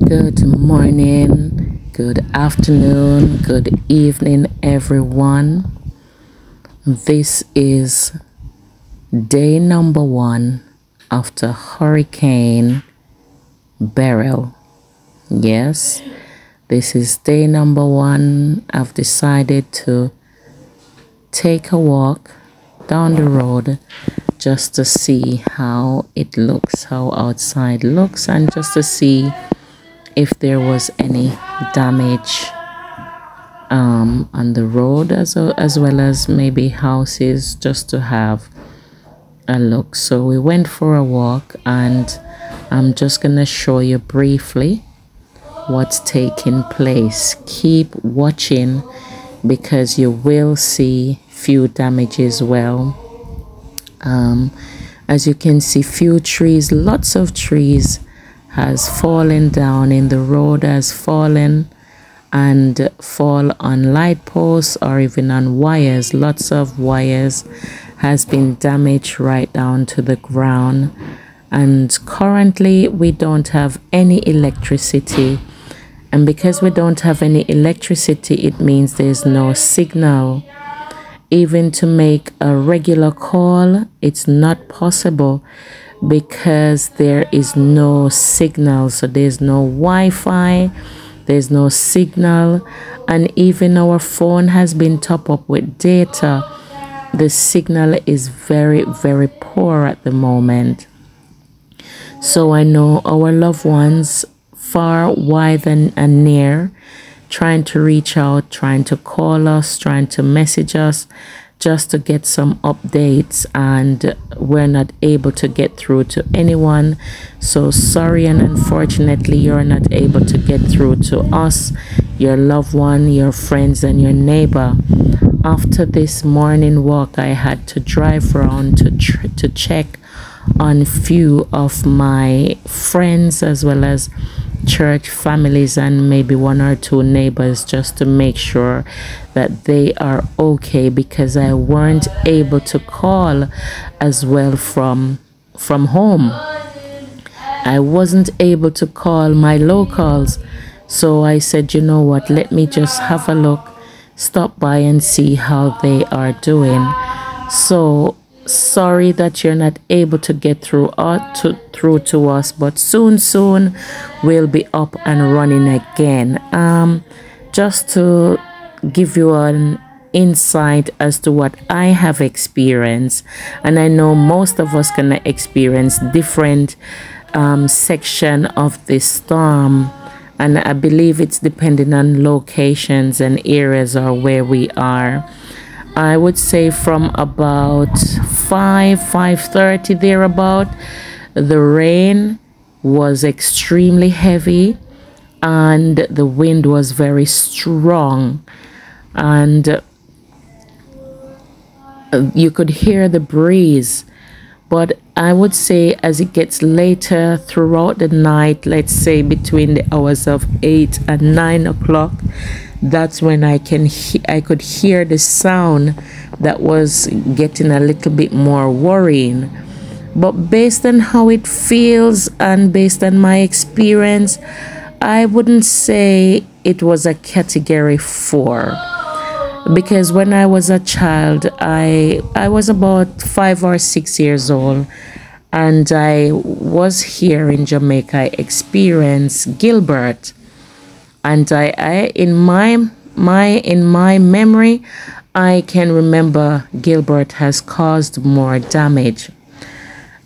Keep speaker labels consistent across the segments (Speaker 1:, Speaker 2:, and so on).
Speaker 1: Good morning, good afternoon, good evening, everyone. This is day number 1 after Hurricane Beryl. Yes, this is day number 1. I've decided to take a walk down the road just to see how it looks, how outside looks, and just to see if there was any damage on the road, as well as maybe houses, just to have a look. So we went for a walk, and I'm just gonna show you briefly what's taking place. Keep watching because you will see few damages. Well, as you can see, few trees, lots of trees has fallen down in the road, has fallen and fall on light posts or even on wires. Lots of wires has been damaged right down to the ground, and currently we don't have any electricity. And because we don't have any electricity, it means there's no signal. Even to make a regular call, it's not possible because there is no signal. So there's no Wi-Fi, there's no signal, and even our phone has been topped up with data. The signal is very, very poor at the moment. So I know our loved ones far, wide and near, trying to reach out, trying to call us, trying to message us just to get some updates, and we're not able to get through to anyone. So sorry, and unfortunately you're not able to get through to us, your loved one, your friends, and your neighbor. After this morning walk, I had to drive around to check on few of my friends as well as church families and maybe 1 or 2 neighbors, just to make sure that they are okay, because I weren't able to call as well from home. I wasn't able to call my locals, so I said, you know what, let me just have a look, stop by and see how they are doing. So sorry that you're not able to get through to us, but soon we'll be up and running again. Just to give you an insight as to what I have experienced, and I know most of us gonna experience different section of this storm, and I believe it's depending on locations and areas or where we are. I would say from about 5:30 thereabout, the rain was extremely heavy and the wind was very strong, and you could hear the breeze. But I would say as it gets later throughout the night, let's say between the hours of 8 and 9 o'clock, that's when I could hear the sound that was getting a little bit more worrying. But based on how it feels and based on my experience, I wouldn't say it was a category 4, because when I was a child, I was about 5 or 6 years old, and I was here in Jamaica. I experienced Gilbert, and I in my memory, I can remember Gilbert has caused more damage.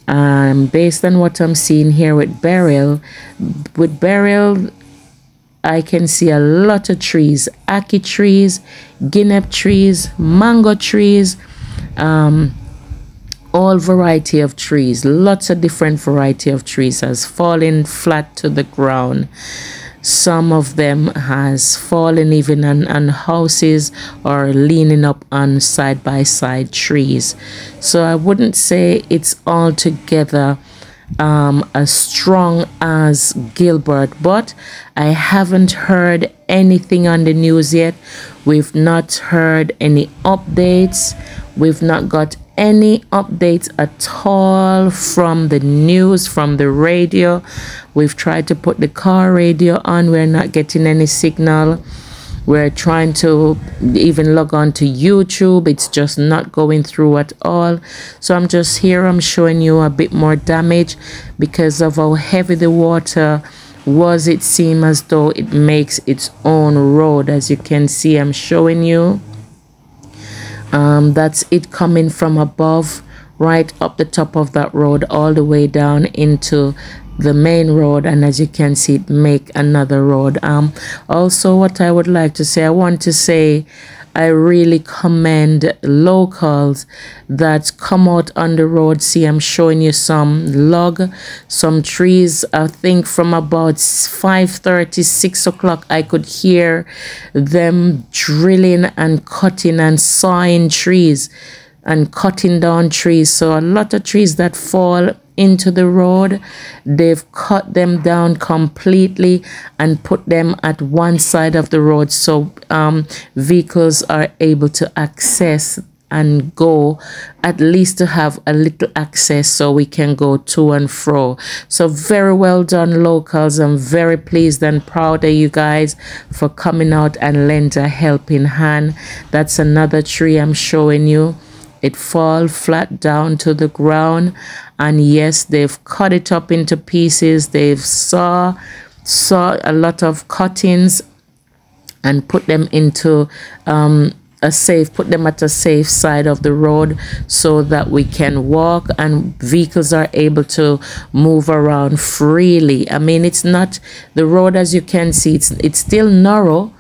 Speaker 1: Based on what I'm seeing here with Beryl, I can see a lot of trees, ackee trees, guinea trees, mango trees, all variety of trees, lots of different variety of trees has fallen flat to the ground. Some of them has fallen even on houses or leaning up on side-by-side trees. So I wouldn't say it's altogether as strong as Gilbert, but I haven't heard anything on the news yet. We've not heard any updates. We've not got any updates at all from the news, from the radio. We've tried to put the car radio on. We're not getting any signal. We're trying to even log on to YouTube. It's just not going through at all. So I'm just here. I'm showing you a bit more damage because of how heavy the water was. It seems as though it makes its own road. As you can see, I'm showing you. That's it coming from above, right up the top of that road, all the way down into the main road, and as you can see, it make another road. Also, what I would like to say, I want to say I really commend locals that come out on the road. See, I'm showing you some log, some trees. I think from about 5:30, 6 o'clock, I could hear them drilling and cutting and sawing trees and cutting down trees. So a lot of trees that fall into the road, they've cut them down completely and put them at one side of the road, so vehicles are able to access and go, at least to have a little access so we can go to and fro. So very well done, locals. I'm very pleased and proud of you guys for coming out and lend a helping hand. That's another tree I'm showing you. It fall flat down to the ground, and yes, they've cut it up into pieces. They've saw a lot of cuttings and put them into put them at a safe side of the road so that we can walk and vehicles are able to move around freely. I mean, it's not the road, as you can see, it's still narrow.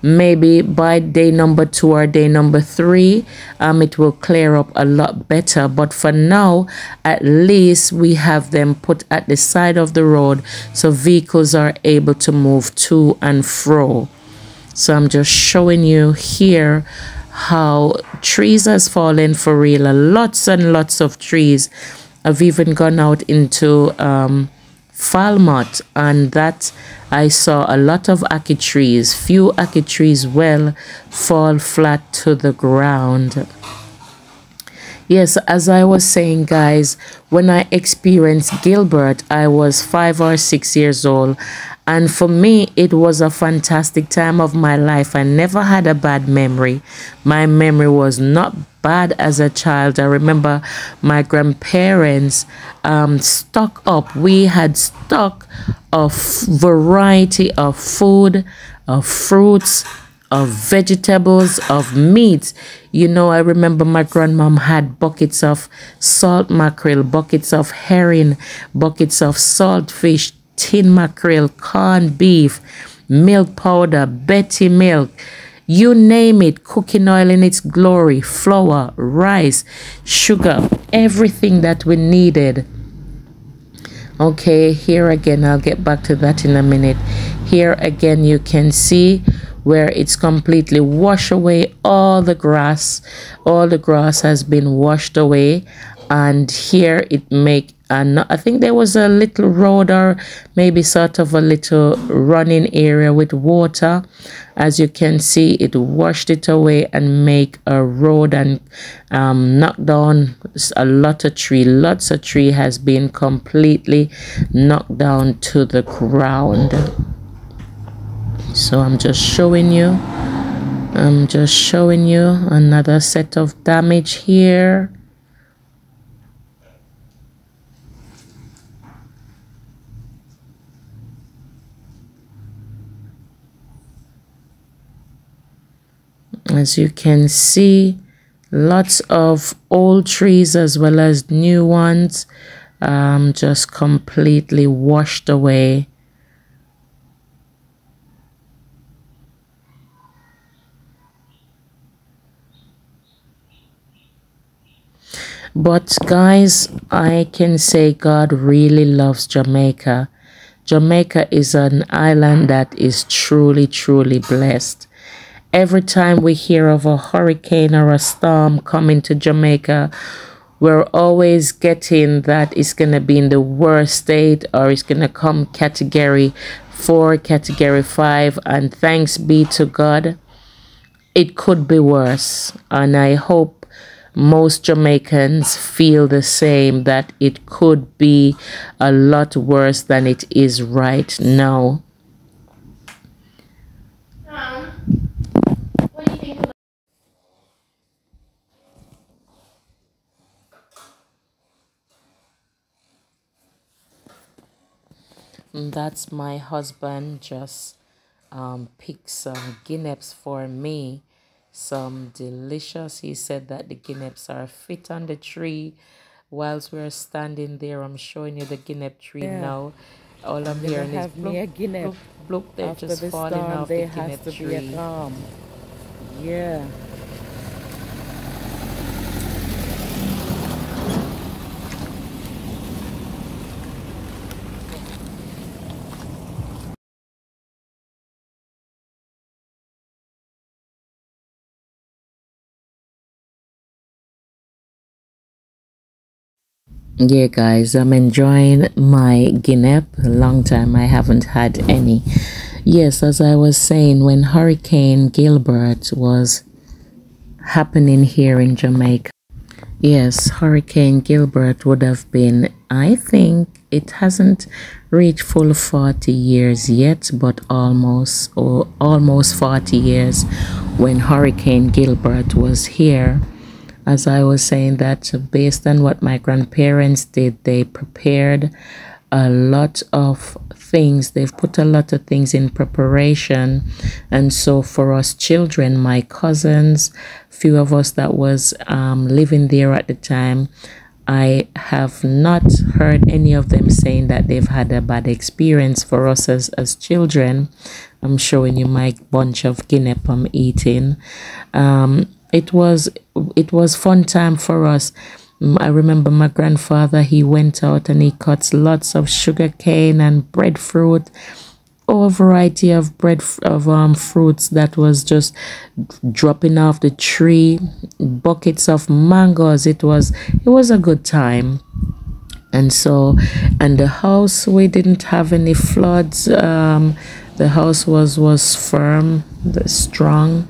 Speaker 1: Maybe by day number 2 or day number 3, it will clear up a lot better. But for now, at least we have them put at the side of the road so vehicles are able to move to and fro. So I'm just showing you here how trees has fallen for real. Lots and lots of trees. I've even gone out into Falmouth, and that I saw a lot of ackee trees. Few ackee trees well fall flat to the ground. Yes, as I was saying, guys, when I experienced Gilbert, I was 5 or 6 years old, and for me it was a fantastic time of my life. I never had a bad memory. My memory was not bad as a child. I remember my grandparents stock up. We had stock of variety of food, of fruits, of vegetables, of meat. You know, I remember my grandmom had buckets of salt mackerel, buckets of herring, buckets of saltfish, tin mackerel, corned beef, milk powder, Betty milk, you name it, cooking oil in its glory, flour, rice, sugar, everything that we needed. Okay, here again, I'll get back to that in a minute. Here again, you can see where it's completely washed away. All the grass has been washed away, and here it make I think there was a little road or maybe sort of a little running area with water. As you can see, it washed it away and make a road and knocked down a lot of tree. Lots of tree has been completely knocked down to the ground. So I'm just showing you another set of damage here. As you can see, lots of old trees as well as new ones just completely washed away. But guys, I can say God really loves Jamaica. Jamaica is an island that is truly, truly blessed. Every time we hear of a hurricane or a storm coming to Jamaica, we're always getting that it's going to be in the worst state or it's going to come category 4, category 5. And thanks be to God, it could be worse. And I hope most Jamaicans feel the same, that it could be a lot worse than it is right now.
Speaker 2: What do you think about
Speaker 1: That's my husband just picked some guineps for me. Some delicious. He said that the guineps are fit on the tree. Whilst we're standing there, I'm showing you the guinep tree now. All I'm hearing is bloop, bloop, bloop. They're just falling off the guinep tree.
Speaker 3: Yeah.
Speaker 1: Yeah, guys, I'm enjoying my guinep. A long time I haven't had any. Yes, as I was saying, when Hurricane Gilbert was happening here in Jamaica, yes, Hurricane Gilbert would have been, I think it hasn't reached full 40 years yet, but almost, or almost 40 years when Hurricane Gilbert was here. As I was saying, that based on what my grandparents did, they prepared a lot of things. They've put a lot of things in preparation. And so for us children, my cousins, few of us that was living there at the time, I have not heard any of them saying that they've had a bad experience. For us as children, I'm showing you my bunch of guinep I'm eating. It was fun time for us. I remember my grandfather, he went out and he cut lots of sugar cane and breadfruit, a variety of fruits that was just dropping off the tree, buckets of mangoes. It was a good time. And so, and the house, we didn't have any floods. The house was firm, strong,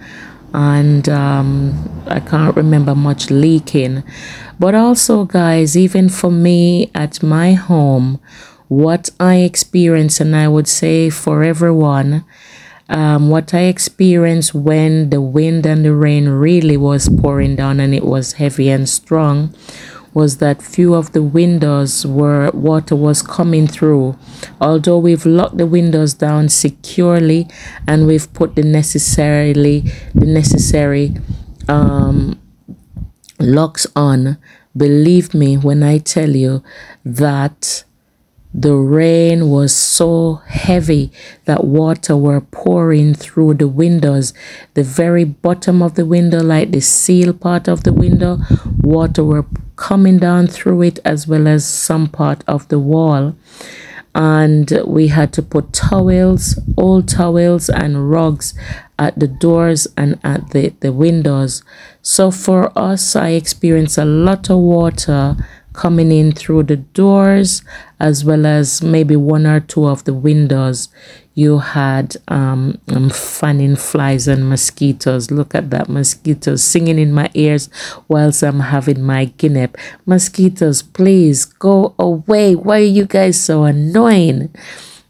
Speaker 1: and I can't remember much leaking. But also, guys, even for me at my home, what I experienced, and I would say for everyone, what I experienced when the wind and the rain really was pouring down and it was heavy and strong, was that few of the windows were water was coming through. Although we've locked the windows down securely and we've put the necessary locks on, believe me when I tell you that the rain was so heavy that water were pouring through the windows. The very bottom of the window, like the seal part of the window, water were coming down through it, as well as some part of the wall. And we had to put towels, old towels and rugs at the doors and at the windows. So for us, I experienced a lot of water coming in through the doors, as well as maybe one or two of the windows. You had fanning flies and mosquitoes. Look at that, mosquitoes singing in my ears whilst I'm having my guinep. Mosquitoes, please go away. Why are you guys so annoying?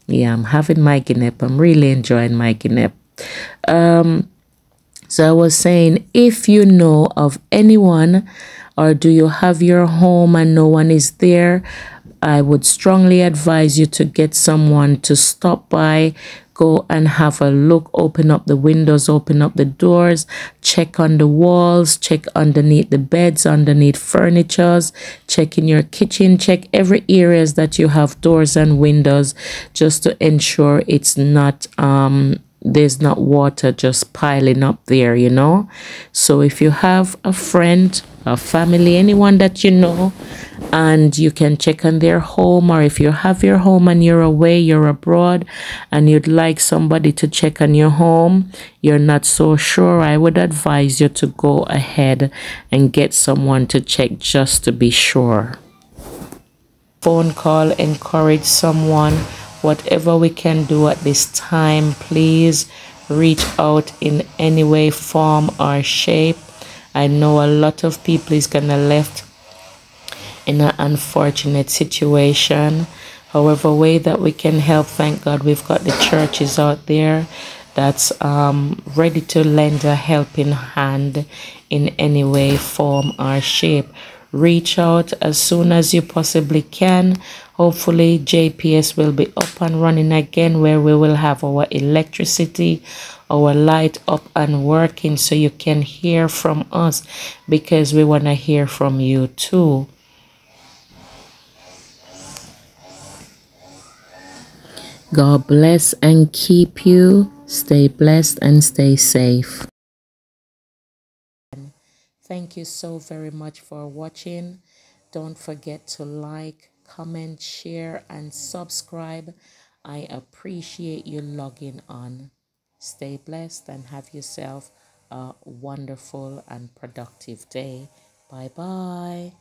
Speaker 1: Yeah, I'm having my guinep. I'm really enjoying my guinep. So I was saying, if you know of anyone, or do you have your home and no one is there, I would strongly advise you to get someone to stop by, go and have a look, open up the windows, open up the doors, check on the walls, check underneath the beds, underneath furnitures, check in your kitchen, check every areas that you have doors and windows, just to ensure it's not there's not water just piling up there, you know. So if you have a friend, a family, anyone that you know, and you can check on their home, or if you have your home and you're away, you're abroad, and you'd like somebody to check on your home, you're not so sure, I would advise you to go ahead and get someone to check just to be sure. Phone call, encourage someone. Whatever we can do at this time, please reach out in any way, form, or shape. I know a lot of people is gonna left in an unfortunate situation. However way that we can help, thank God we've got the churches out there that's ready to lend a helping hand in any way, form or shape. Reach out as soon as you possibly can. Hopefully JPS will be up and running again, where we will have our electricity, our light up and working, so you can hear from us, because we want to hear from you too. God bless and keep you. Stay blessed and stay safe. Thank you so very much for watching. Don't forget to like, comment, share, and subscribe. I appreciate you logging on. Stay blessed and have yourself a wonderful and productive day. Bye bye.